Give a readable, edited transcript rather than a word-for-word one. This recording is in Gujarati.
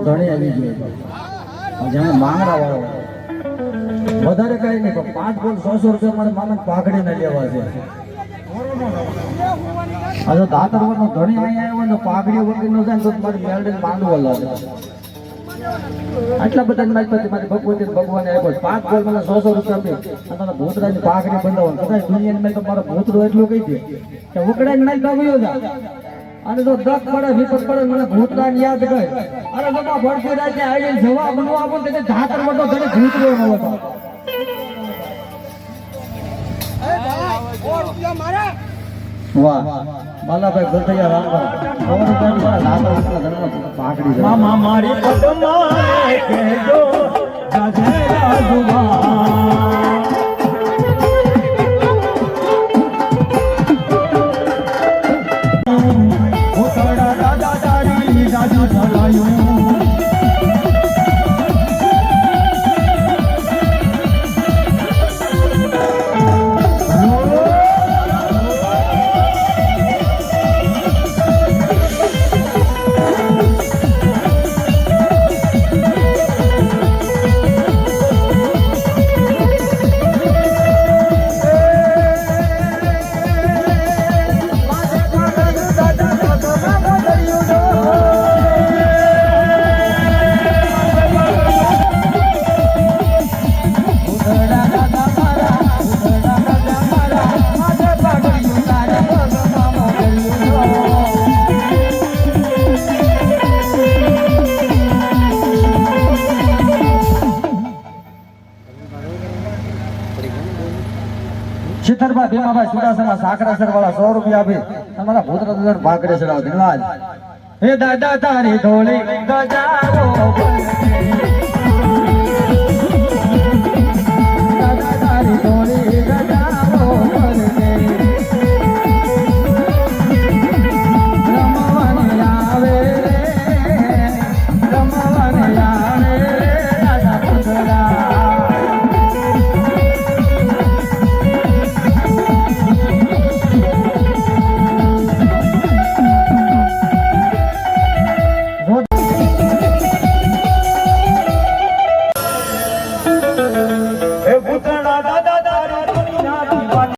ઘણી આવી ગઈ જેને માંગડા વાળો વધારે કઈ નહીં પણ 5 બોલ 100 રૂપિયા મારે મામા પાઘડી ને લેવા છે. આ જો દાતરવર નો ધણી અહીંયા આવ્યો ને પાઘડી વગર નો જાય તો મારી મેલડી માંડવો લાગે. આટલા બધા મારી ભગવતી ભગવાને આપ્યો 5 બોલ મને 100 રૂપિયા આપી અને ભૂતરાની પાઘડી બંધાવો કદાચ દુનિયાની મેં તમારો ભૂતરો એટલું કહી દે કે ઉકડાઈને મારી કાવ્યો જા અને જો દસ પડે વિપત પડે મને ભૂતરાને યાદ કર અરે બાબા ભડકી રાખે આવીને જવાબ બનવા આપો તે ધાતર વટો ઘરે ભૂતરો ન હતો. વાહ બાલાભાઈ ગોતૈયા રામભાઈ પાઘડી મામા મારી પદમાં કેજો જાજેરા દુવા શીતળભાઈ ભીમાભાઈ સુડાસણા સાકરાસર વાળા 100 રૂપિયા આપી તમારા ભૂતરા ભાગડે ચડાવ. ધન્યવાદ. હે દાદા તારી ધોળી ગજારો